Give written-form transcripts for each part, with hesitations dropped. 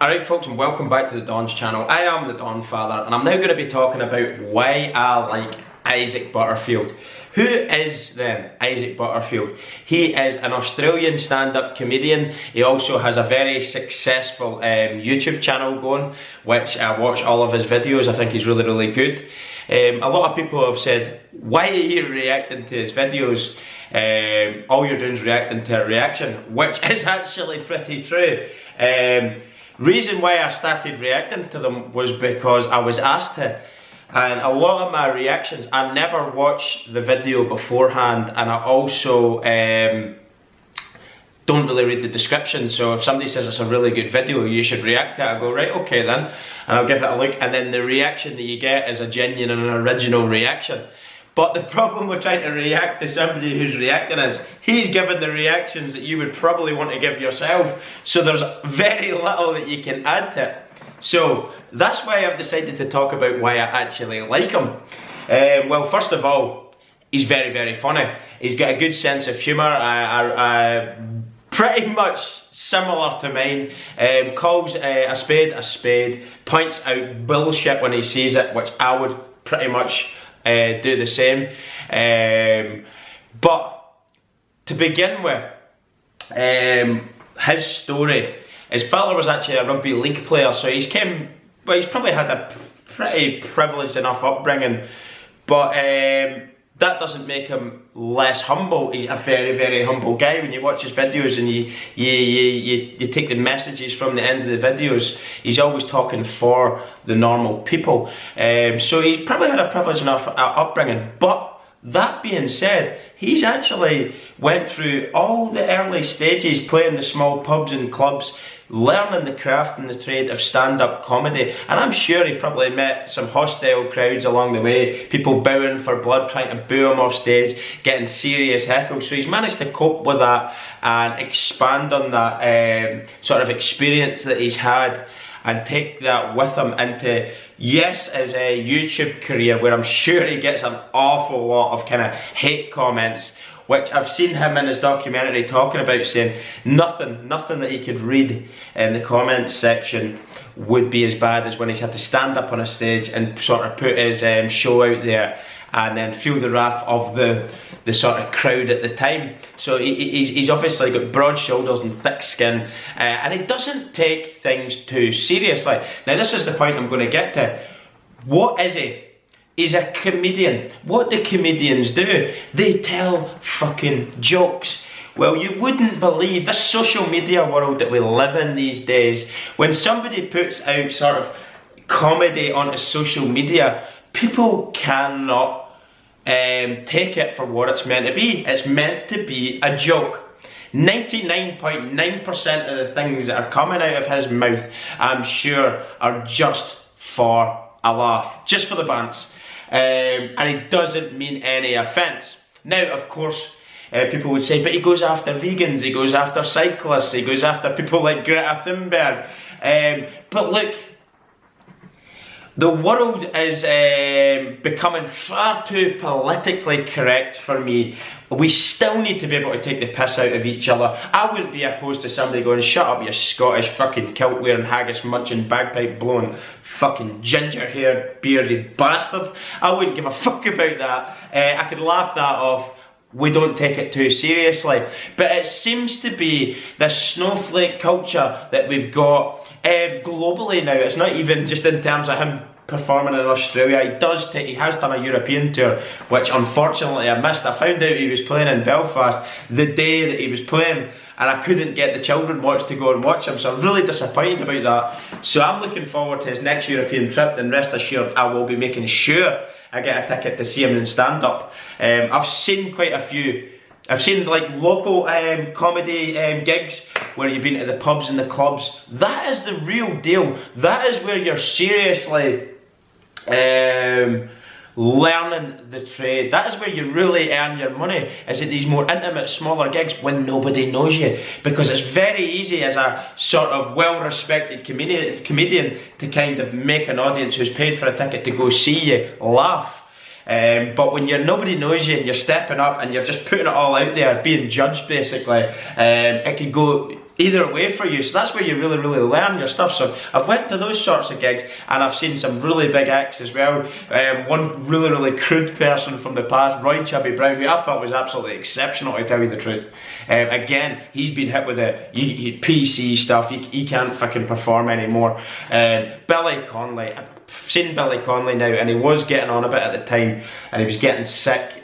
Alright folks, and welcome back to the Don's channel. I am the Donfather, and I'm now going to be talking about why I like Isaac Butterfield. Who is then Isaac Butterfield? He is an Australian stand-up comedian. He also has a very successful YouTube channel going, which I watch all of his videos. I think he's really good. A lot of people have said, why are you reacting to his videos? All you're doing is reacting to a reaction, which is actually pretty true. Reason why I started reacting to them was because I was asked to, and a lot of my reactions, I never watch the video beforehand, and I also don't really read the description. So if somebody says it's a really good video, you should react to it, I go, right, okay then, and I'll give it a look, and then the reaction that you get is a genuine and an original reaction. But the problem with trying to react to somebody who's reacting is, he's given the reactions that you would probably want to give yourself, so there's very little that you can add to it. So that's why I've decided to talk about why I actually like him. Well, first of all, he's very funny. He's got a good sense of humour, pretty much similar to mine. Calls a spade, points out bullshit when he sees it, which I would pretty much do the same. But to begin with, his story, his father was actually a rugby league player, so he's probably had a pretty privileged enough upbringing, but that doesn't make him less humble. He's a very humble guy. When you watch his videos and you take the messages from the end of the videos, he's always talking for the normal people. So he's probably had a privileged enough upbringing. But that being said, he's actually went through all the early stages playing the small pubs and clubs, learning the craft and the trade of stand-up comedy, and I'm sure he probably met some hostile crowds along the way, people bowing for blood, trying to boo him off stage, getting serious heckles. So he's managed to cope with that and expand on that sort of experience that he's had, and take that with him into, yes, his YouTube career, where I'm sure he gets an awful lot of kind of hate comments, which I've seen him in his documentary talking about, saying nothing that he could read in the comments section would be as bad as when he's had to stand up on a stage and sort of put his show out there and then feel the wrath of the sort of crowd at the time. So he's obviously got broad shoulders and thick skin, and he doesn't take things too seriously. Now this is the point I'm going to get to. What is he? He's a comedian. What do comedians do? They tell fucking jokes. Well, you wouldn't believe this social media world that we live in these days. When somebody puts out sort of comedy onto social media, people cannot take it for what it's meant to be. It's meant to be a joke. 99.9% of the things that are coming out of his mouth, I'm sure, are just for a laugh, just for the bants. And he doesn't mean any offence. Now, of course, people would say, but he goes after vegans, he goes after cyclists, he goes after people like Greta Thunberg. But look, the world is becoming far too politically correct for me. We still need to be able to take the piss out of each other. I wouldn't be opposed to somebody going, shut up, you Scottish fucking kilt wearing, haggis munching, bagpipe blowing, fucking ginger haired, bearded bastard. I wouldn't give a fuck about that. I could laugh that off. We don't take it too seriously. But it seems to be this snowflake culture that we've got globally now. It's not even just in terms of him performing in Australia. He has done a European tour, which unfortunately I missed. I found out he was playing in Belfast the day that he was playing, and I couldn't get the children watch to go and watch him, so I'm really disappointed about that. So I'm looking forward to his next European trip, and rest assured I will be making sure I get a ticket to see him in stand-up. I've seen quite a few. I've seen like local comedy gigs where you've been to the pubs and the clubs. That is the real deal. That is where you're seriously learning the trade. That is where you really earn your money, is at these more intimate, smaller gigs when nobody knows you. Because it's very easy as a sort of well-respected comedian to kind of make an audience who's paid for a ticket to go see you laugh. But when nobody knows you and you're stepping up and you're just putting it all out there, being judged basically, it could go either way for you. So that's where you really, really learn your stuff. So I've went to those sorts of gigs, and I've seen some really big acts as well. One really, really crude person from the past, Roy Chubby Brown, who I thought was absolutely exceptional, to tell you the truth. Again, he's been hit with the PC stuff. He can't fucking perform anymore. Billy Connolly, I've seen Billy Connolly now, and he was getting on a bit at the time, and he was getting sick.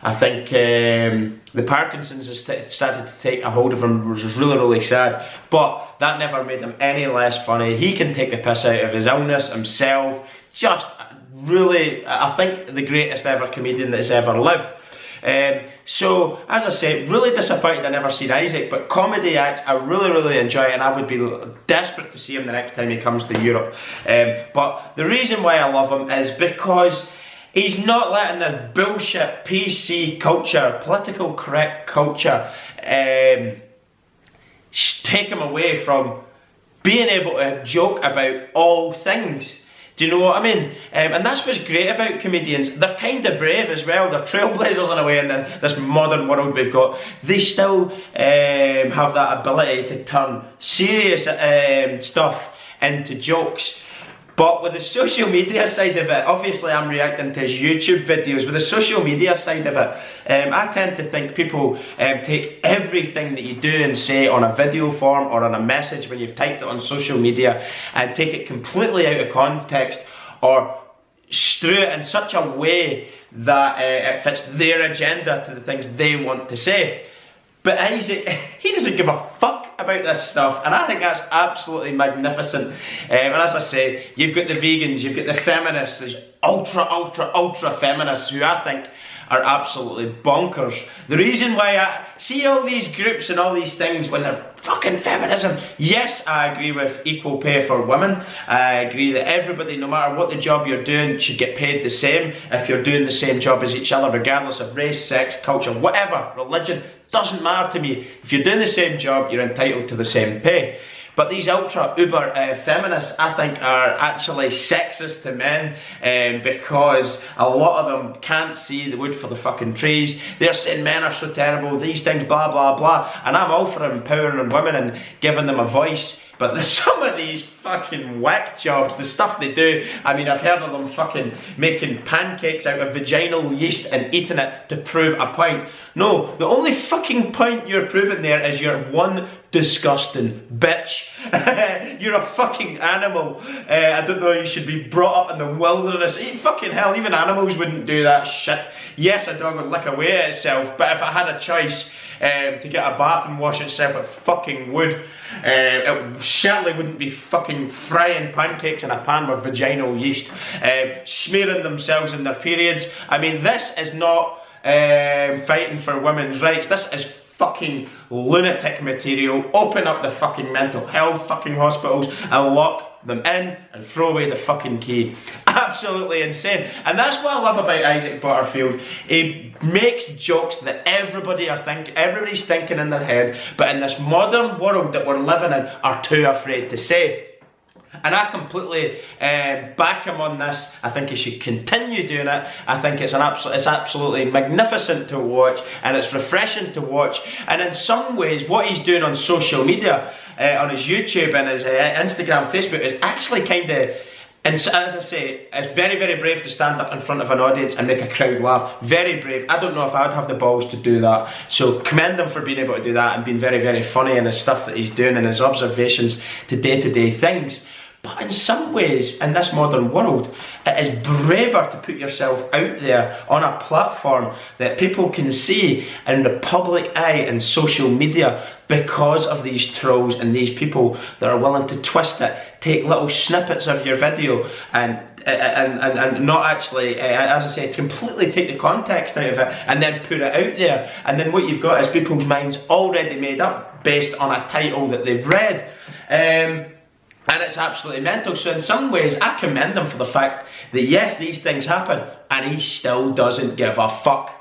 I think the Parkinson's has started to take a hold of him, which was really, really sad. But that never made him any less funny. He can take the piss out of his illness himself. Just really, I think, the greatest ever comedian that's ever lived. So, as I say, really disappointed I never seen Isaac, but comedy acts I really, really enjoy, and I would be desperate to see him the next time he comes to Europe. But the reason why I love him is because he's not letting this bullshit PC culture, political correct culture, take him away from being able to joke about all things. Do you know what I mean? And that's what's great about comedians. They're kind of brave as well. They're trailblazers in a way in this modern world we've got. They still have that ability to turn serious stuff into jokes. But with the social media side of it, obviously I'm reacting to his YouTube videos. With the social media side of it, I tend to think people take everything that you do and say on a video form or on a message when you've typed it on social media and take it completely out of context or strew it in such a way that it fits their agenda to the things they want to say. But Isaac, he doesn't give a fuck about this stuff, and I think that's absolutely magnificent. And as I say, you've got the vegans, you've got the feminists, there's ultra feminists who I think are absolutely bonkers. The reason why I see all these groups and all these things when they're fucking feminism, yes, I agree with equal pay for women. I agree that everybody, no matter what the job you're doing, should get paid the same if you're doing the same job as each other, regardless of race, sex, culture, whatever, religion. Doesn't matter to me. If you're doing the same job, you're entitled to the same pay. But these ultra uber feminists, I think, are actually sexist to men because a lot of them can't see the wood for the fucking trees. They're saying men are so terrible, these things, blah blah blah. And I'm all for empowering women and giving them a voice. But there's some of these fucking whack jobs, the stuff they do. I mean, I've heard of them fucking making pancakes out of vaginal yeast and eating it to prove a point. No, the only fucking point you're proving there is you're one disgusting bitch. You're a fucking animal. I don't know, you should be brought up in the wilderness. Fucking hell, even animals wouldn't do that shit. Yes, a dog would lick away at itself, but if I had a choice to get a bath and wash itself, it fucking would. It certainly wouldn't be fucking frying pancakes in a pan with vaginal yeast, smearing themselves in their periods. I mean, this is not fighting for women's rights. This is fucking lunatic material. Open up the fucking mental health fucking hospitals and lock them in and throw away the fucking key. Absolutely insane. And that's what I love about Isaac Butterfield. He makes jokes that everybody's thinking in their head, but in this modern world that we're living in are too afraid to say. And I completely back him on this. I think he should continue doing it. I think it's absolutely magnificent to watch, and it's refreshing to watch. And in some ways, what he's doing on social media, on his YouTube and his Instagram, Facebook, is actually kind of, and as I say, it's very, very brave to stand up in front of an audience and make a crowd laugh. Very brave. I don't know if I'd have the balls to do that. So commend him for being able to do that and being very, very funny in the stuff that he's doing and his observations to day-to-day things. But in some ways, in this modern world, it is braver to put yourself out there on a platform that people can see in the public eye and social media because of these trolls and these people that are willing to twist it, take little snippets of your video and not actually, as I say, completely take the context out of it and then put it out there. And then what you've got is people's minds already made up based on a title that they've read. And it's absolutely mental. So in some ways, I commend him for the fact that yes, these things happen, and he still doesn't give a fuck.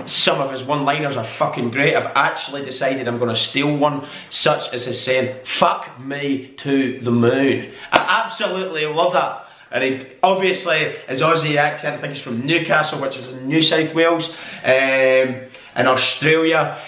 Some of his one-liners are fucking great. I've actually decided I'm going to steal one, such as his saying, "Fuck me to the moon." I absolutely love that. and he obviously his Aussie accent, I think he's from Newcastle, which is in New South Wales, in Australia.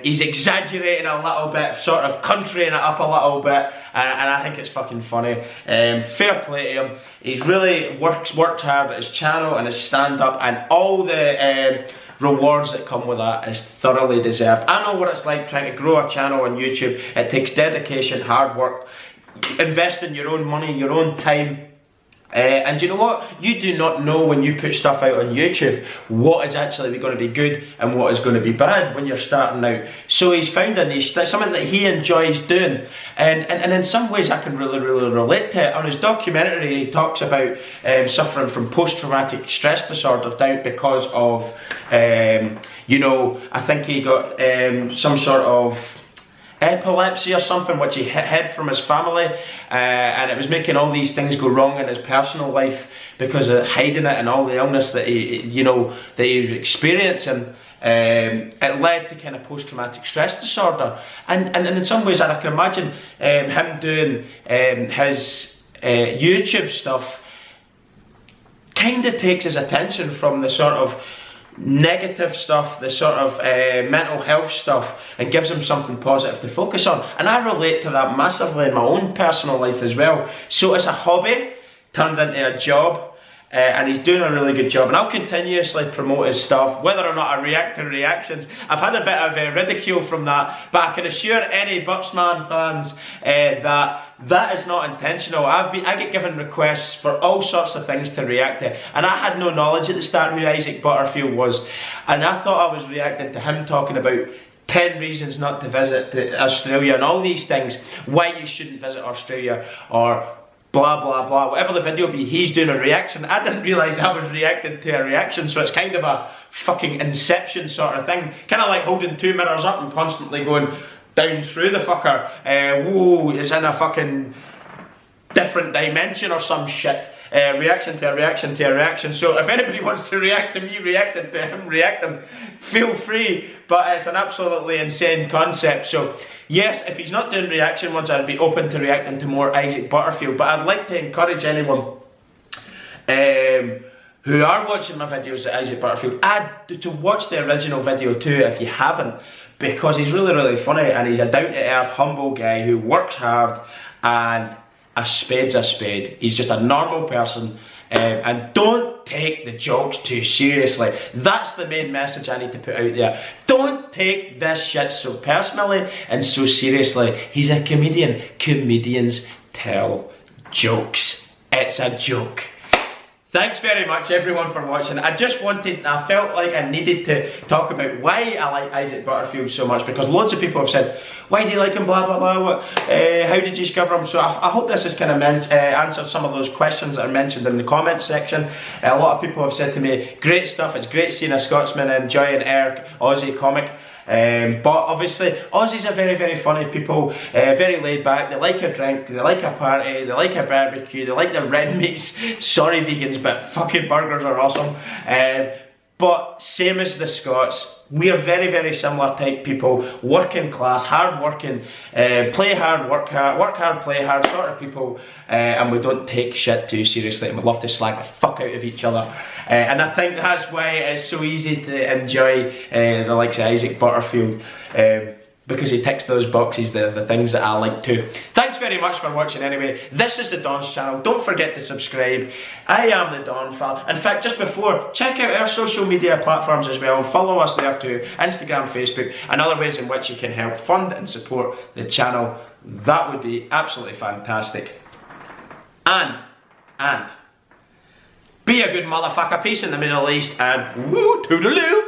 He's exaggerating a little bit, sort of countrying it up a little bit, and I think it's fucking funny. Fair play to him. He's really worked hard at his channel and his stand-up, and all the rewards that come with that is thoroughly deserved. I know what it's like trying to grow a channel on YouTube. It takes dedication, hard work, investing your own money, your own time. And you know what? You do not know when you put stuff out on YouTube what is actually going to be good and what is going to be bad when you're starting out. So he's found a niche, that's something that he enjoys doing, and in some ways I can really relate to it. On his documentary he talks about suffering from post-traumatic stress disorder down because of, you know, I think he got some sort of epilepsy or something which he hid from his family, and it was making all these things go wrong in his personal life because of hiding it and all the illness that he, you know, that he was experiencing. It led to kind of post-traumatic stress disorder, and in some ways I can imagine him doing his YouTube stuff kind of takes his attention from the sort of negative stuff, the sort of mental health stuff, and gives him something positive to focus on. And I relate to that massively in my own personal life as well. So it's a hobby turned into a job, and he's doing a really good job, and I'll continuously promote his stuff, whether or not I react to reactions. I've had a bit of ridicule from that, but I can assure any Buttsmarn fans that is not intentional. I get given requests for all sorts of things to react to, and I had no knowledge at the start who Isaac Butterfield was, and I thought I was reacting to him talking about 10 reasons not to visit Australia and all these things, why you shouldn't visit Australia, or blah blah blah, whatever the video be. He's doing a reaction. I didn't realise I was reacting to a reaction, so it's kind of a fucking Inception sort of thing, kind of like holding two mirrors up and constantly going down through the fucker. Whoa, it's in a fucking different dimension or some shit. Reaction to a reaction to a reaction. So if anybody wants to react to me reacting to him reacting, feel free, but it's an absolutely insane concept. So yes, if he's not doing reaction ones, I'd be open to reacting to more Isaac Butterfield, but I'd like to encourage anyone who are watching my videos at Isaac Butterfield, to watch the original video too if you haven't, because he's really funny, and he's a down-to-earth, humble guy who works hard, and a spade's a spade. He's just a normal person, and don't take the jokes too seriously. That's the main message I need to put out there. Don't take this shit so personally and so seriously. He's a comedian. Comedians tell jokes. It's a joke. Thanks very much everyone for watching. I felt like I needed to talk about why I like Isaac Butterfield so much, because loads of people have said, why do you like him, blah blah blah, how did you discover him? So I hope this has kind of answered some of those questions that are mentioned in the comments section. A lot of people have said to me, great stuff, it's great seeing a Scotsman enjoying Aussie comic. But obviously Aussies are very funny people, very laid back. They like a drink, they like a party, they like a barbecue, they like their red meats. Sorry vegans, but fucking burgers are awesome. But same as the Scots, we are very similar type people, working class, hard working, play hard, work hard, play hard sort of people, and we don't take shit too seriously, and we love to slag the fuck out of each other. And I think that's why it's so easy to enjoy the likes of Isaac Butterfield, because he ticks those boxes, the things that I like too. Thanks very much for watching anyway. This is the Don's channel. Don't forget to subscribe. I am the Donfather. In fact, just before, check out our social media platforms as well, and follow us there too. Instagram, Facebook, and other ways in which you can help fund and support the channel. That would be absolutely fantastic. And be a good motherfucker. Peace in the Middle East, and woo, toodaloo.